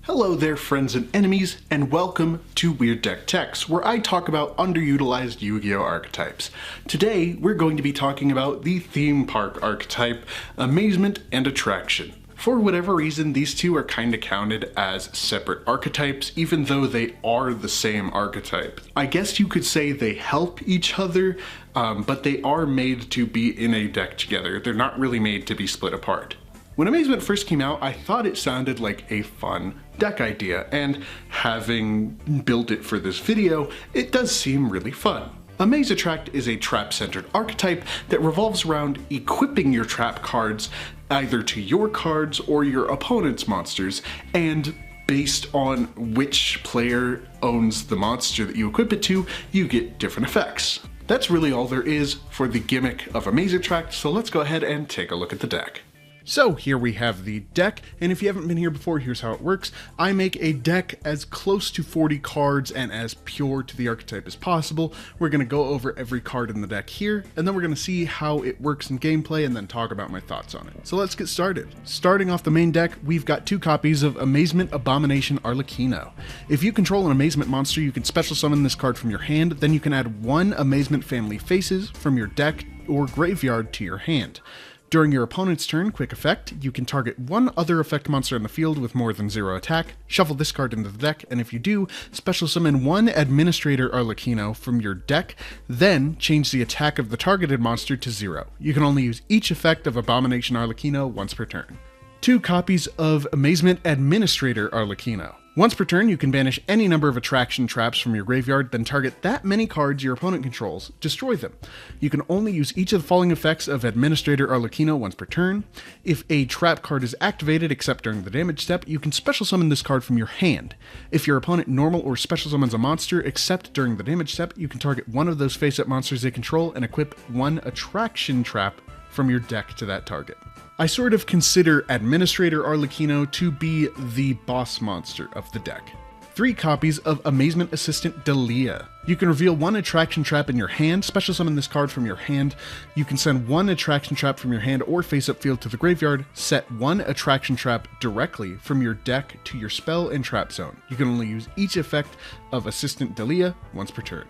Hello there friends and enemies, and welcome to Weird Deck Techs, where I talk about underutilized Yu-Gi-Oh archetypes. Today, we're going to be talking about the theme park archetype, Amazement and Attraction. For whatever reason, these two are kinda counted as separate archetypes, even though they are the same archetype. I guess you could say they help each other, but they are made to be in a deck together. They're not really made to be split apart. When Amazement first came out, I thought it sounded like a fun deck idea, and having built it for this video, it does seem really fun. Amaze Attract is a trap-centered archetype that revolves around equipping your trap cards either to your cards or your opponent's monsters, and based on which player owns the monster that you equip it to, you get different effects. That's really all there is for the gimmick of Amaze Attract, so let's go ahead and take a look at the deck. So here we have the deck, and if you haven't been here before, here's how it works. I make a deck as close to 40 cards and as pure to the archetype as possible. We're going to go over every card in the deck here, and then we're going to see how it works in gameplay and then talk about my thoughts on it. So let's get started. Starting off the main deck, we've got two copies of Amazement Abomination Arlecchino. If you control an Amazement monster, you can special summon this card from your hand, then you can add one Amazement family faces from your deck or graveyard to your hand. During your opponent's turn, quick effect, you can target one other effect monster in the field with more than 0 attack, shuffle this card into the deck, and if you do, special summon one Administrator Arlecchino from your deck, then change the attack of the targeted monster to 0. You can only use each effect of Abomination Arlecchino once per turn. Two copies of Amazement Administrator Arlecchino. Once per turn, you can banish any number of attraction traps from your graveyard, then target that many cards your opponent controls, destroy them. You can only use each of the following effects of Administrator Arlecchino once per turn. If a trap card is activated except during the damage step, you can special summon this card from your hand. If your opponent normal or special summons a monster except during the damage step, you can target one of those face-up monsters they control and equip one attraction trap from your deck to that target. I sort of consider Administrator Arlecchino to be the boss monster of the deck. Three copies of Amazement Assistant Delia. You can reveal one attraction trap in your hand, special summon this card from your hand. You can send one attraction trap from your hand or face-up field to the graveyard, set one attraction trap directly from your deck to your spell and trap zone. You can only use each effect of Assistant Delia once per turn.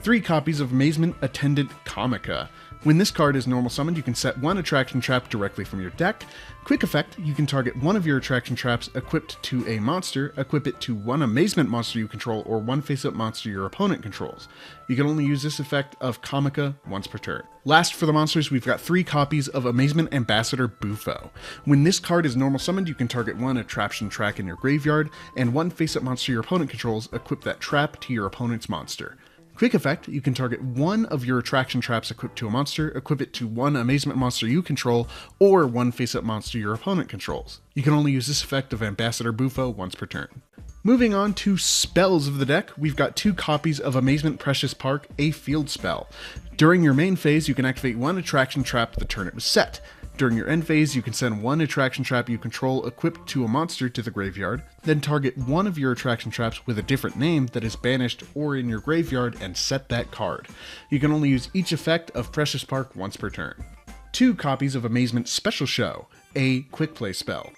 Three copies of Amazement Attendant Comica. When this card is normal summoned, you can set one attraction trap directly from your deck. Quick effect, you can target one of your attraction traps equipped to a monster, equip it to one Amazement monster you control or one face-up monster your opponent controls. You can only use this effect of Comica once per turn. Last for the monsters, we've got three copies of Amazement Ambassador Bufo. When this card is normal summoned, you can target one attraction track in your graveyard, and one face-up monster your opponent controls, equip that trap to your opponent's monster. Quick effect, you can target one of your attraction traps equipped to a monster, equip it to one Amazement monster you control, or one face-up monster your opponent controls. You can only use this effect of Ambassador Bufo once per turn. Moving on to spells of the deck, we've got two copies of Amazement Precious Park, a field spell. During your main phase, you can activate one attraction trap the turn it was set. During your end phase, you can send one attraction trap you control equipped to a monster to the graveyard, then target one of your attraction traps with a different name that is banished or in your graveyard and set that card. You can only use each effect of Precious Park once per turn. Two copies of Amazement Special Show, a quick play spell.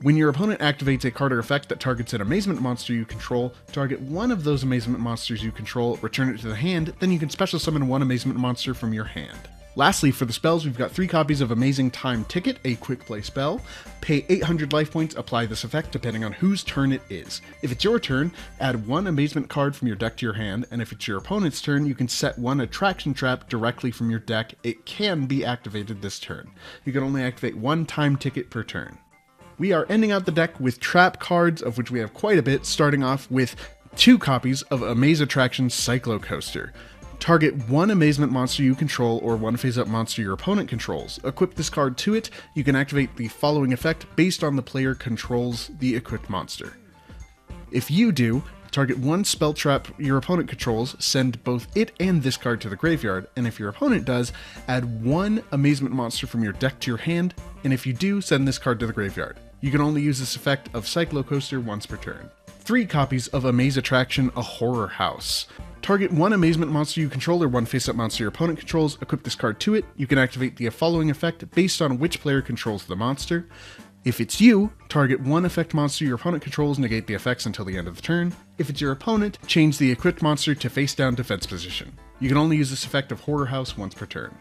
When your opponent activates a card or effect that targets an Amazement monster you control, target one of those Amazement monsters you control, return it to the hand, then you can special summon one Amazement monster from your hand. Lastly, for the spells, we've got three copies of Amazing Time Ticket, a quick play spell. Pay 800 life points, apply this effect depending on whose turn it is. If it's your turn, add one Amazement card from your deck to your hand, and if it's your opponent's turn, you can set one attraction trap directly from your deck. It can be activated this turn. You can only activate one time ticket per turn. We are ending out the deck with trap cards, of which we have quite a bit, starting off with two copies of Amaze Attraction Cyclo Coaster. Target one Amazement monster you control or one face-up monster your opponent controls. Equip this card to it. You can activate the following effect based on the player controls the equipped monster. If you do, target one spell trap your opponent controls, send both it and this card to the graveyard, and if your opponent does, add one Amazement monster from your deck to your hand, and if you do, send this card to the graveyard. You can only use this effect of Cyclo Coaster once per turn. Three copies of Amaze Attraction A Horror House. Target one Amazement monster you control or one face-up monster your opponent controls, equip this card to it. You can activate the following effect based on which player controls the monster. If it's you, target one effect monster your opponent controls, negate the effects until the end of the turn. If it's your opponent, change the equipped monster to face down defense position. You can only use this effect of Horror House once per turn.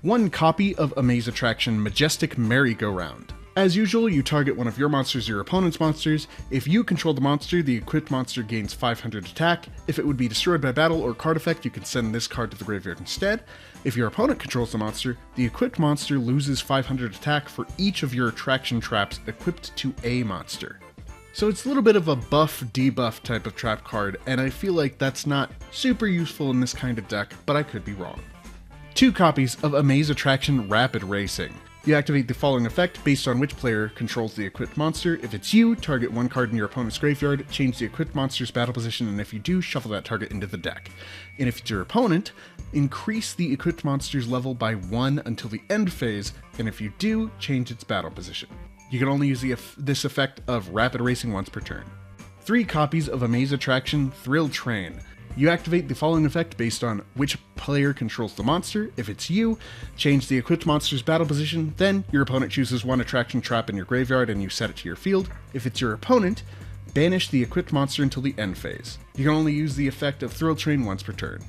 One copy of Amaze Attraction Majestic Merry-Go-Round. As usual, you target one of your monsters or your opponent's monsters. If you control the monster, the equipped monster gains 500 attack. If it would be destroyed by battle or card effect, you can send this card to the graveyard instead. If your opponent controls the monster, the equipped monster loses 500 attack for each of your attraction traps equipped to a monster. So it's a little bit of a buff-debuff type of trap card, and I feel like that's not super useful in this kind of deck, but I could be wrong. 2 copies of Amaze Attraction Rapid Racing. You activate the following effect based on which player controls the equipped monster. If it's you, target one card in your opponent's graveyard, change the equipped monster's battle position, and if you do, shuffle that target into the deck. And if it's your opponent, increase the equipped monster's level by 1 until the end phase, and if you do, change its battle position. You can only use this effect of Rapid Racing once per turn. 3 copies of Amaze Attraction Thrill Train. You activate the following effect based on which player controls the monster. If it's you, change the equipped monster's battle position, then your opponent chooses one attraction trap in your graveyard and you set it to your field. If it's your opponent, banish the equipped monster until the end phase. You can only use the effect of Thrill Train once per turn.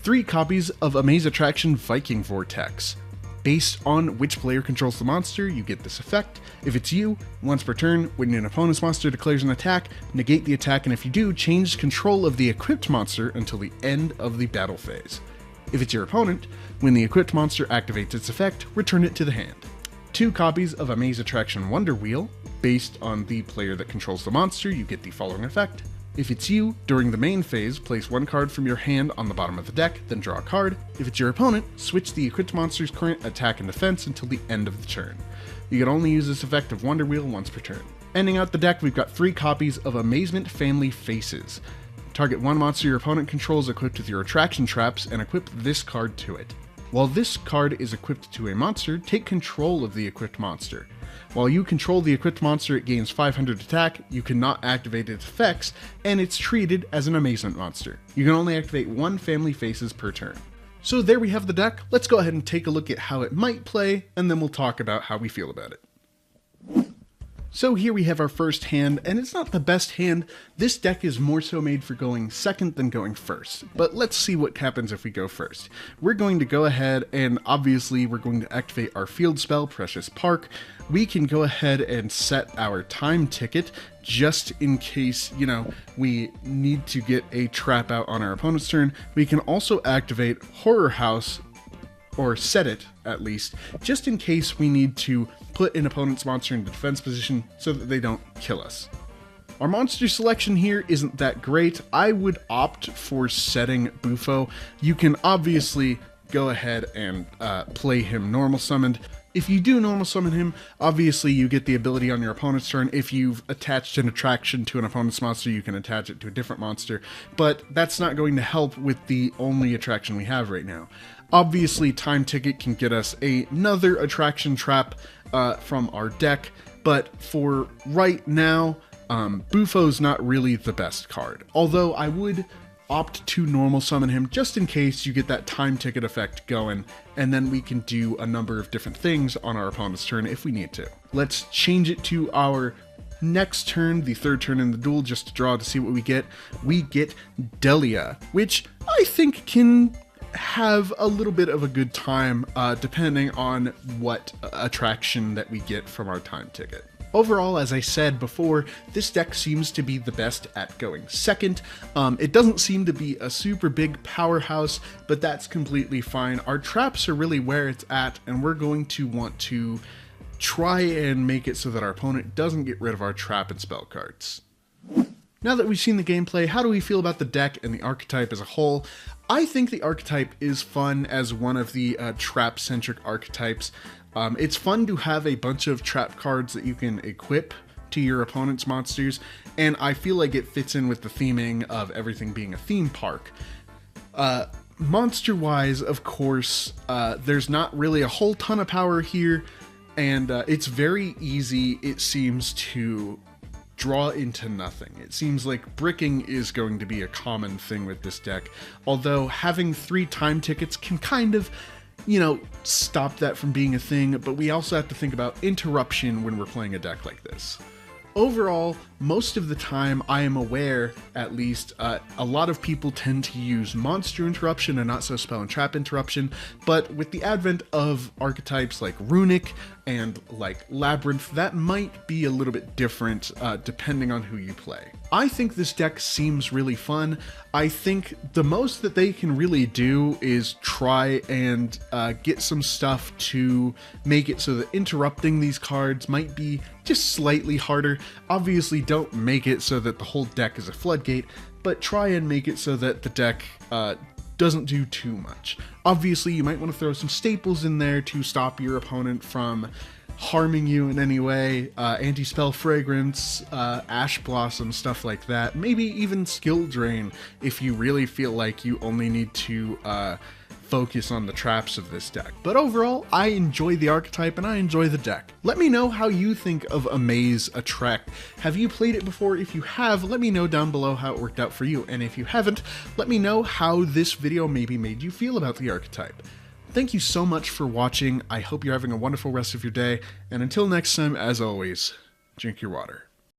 3 copies of Amaze Attraction Viking Vortex. Based on which player controls the monster, you get this effect. If it's you, once per turn, when an opponent's monster declares an attack, negate the attack, and if you do, change control of the equipped monster until the end of the battle phase. If it's your opponent, when the equipped monster activates its effect, return it to the hand. 2 copies of Amaze Attraction Wonder Wheel. Based on the player that controls the monster, you get the following effect. If it's you, during the main phase, place one card from your hand on the bottom of the deck, then draw a card. If it's your opponent, switch the equipped monster's current attack and defense until the end of the turn. You can only use this effect of Wonder Wheel once per turn. Ending out the deck, we've got 3 copies of Amazement Family Faces. Target one monster your opponent controls equipped with your attraction traps and equip this card to it. While this card is equipped to a monster, take control of the equipped monster. While you control the equipped monster, it gains 500 attack, you cannot activate its effects, and it's treated as an Amazement monster. You can only activate 1 Family Faces per turn. So there we have the deck. Let's go ahead and take a look at how it might play, and then we'll talk about how we feel about it. So here we have our first hand, and it's not the best hand. This deck is more so made for going second than going first. But let's see what happens if we go first. We're going to go ahead and obviously we're going to activate our field spell, Precious Park. We can go ahead and set our time ticket just in case, we need to get a trap out on our opponent's turn. We can also activate Horror House, or set it at least, just in case we need to put an opponent's monster into defense position so that they don't kill us. Our monster selection here isn't that great. I would opt for setting Bufo. You can obviously go ahead and play him normal summoned. If you do normal summon him, obviously you get the ability on your opponent's turn. If you've attached an attraction to an opponent's monster, you can attach it to a different monster, but that's not going to help with the only attraction we have right now. Obviously, Time Ticket can get us another attraction trap from our deck, but for right now, Bufo's not really the best card. Although I would opt to normal summon him just in case you get that Time Ticket effect going, and then we can do a number of different things on our opponent's turn if we need to. Let's change it to our next turn, the 3rd turn in the duel, just to draw to see what we get. We get Delia, which I think can have a little bit of a good time depending on what attraction that we get from our Time Ticket. Overall, as I said before, this deck seems to be the best at going second. It doesn't seem to be a super big powerhouse, but that's completely fine. Our traps are really where it's at, and we're going to want to try and make it so that our opponent doesn't get rid of our trap and spell cards. Now that we've seen the gameplay, how do we feel about the deck and the archetype as a whole? I think the archetype is fun as one of the trap-centric archetypes. It's fun to have a bunch of trap cards that you can equip to your opponent's monsters, and I feel like it fits in with the theming of everything being a theme park. Monster-wise, of course, there's not really a whole ton of power here, and it's very easy, it seems, to draw into nothing. It seems like bricking is going to be a common thing with this deck, although having 3 time tickets can kind of stop that from being a thing, but we also have to think about interruption when we're playing a deck like this. Overall, most of the time I am aware, at least, a lot of people tend to use monster interruption and not so spell and trap interruption, but with the advent of archetypes like runic and like labyrinth, that might be a little bit different depending on who you play. I think this deck seems really fun. I think the most that they can really do is try and get some stuff to make it so that interrupting these cards might be just slightly harder. Obviously, don't make it so that the whole deck is a floodgate, but try and make it so that the deck doesn't do too much. Obviously, you might want to throw some staples in there to stop your opponent from harming you in any way. Anti-spell fragrance, ash blossom, stuff like that. Maybe even skill drain if you really feel like you only need to focus on the traps of this deck. But overall, I enjoy the archetype and I enjoy the deck. Let me know how you think of Amaze a Trek. Have you played it before? If you have, let me know down below how it worked out for you. And if you haven't, let me know how this video maybe made you feel about the archetype. Thank you so much for watching. I hope you're having a wonderful rest of your day. And until next time, as always, drink your water.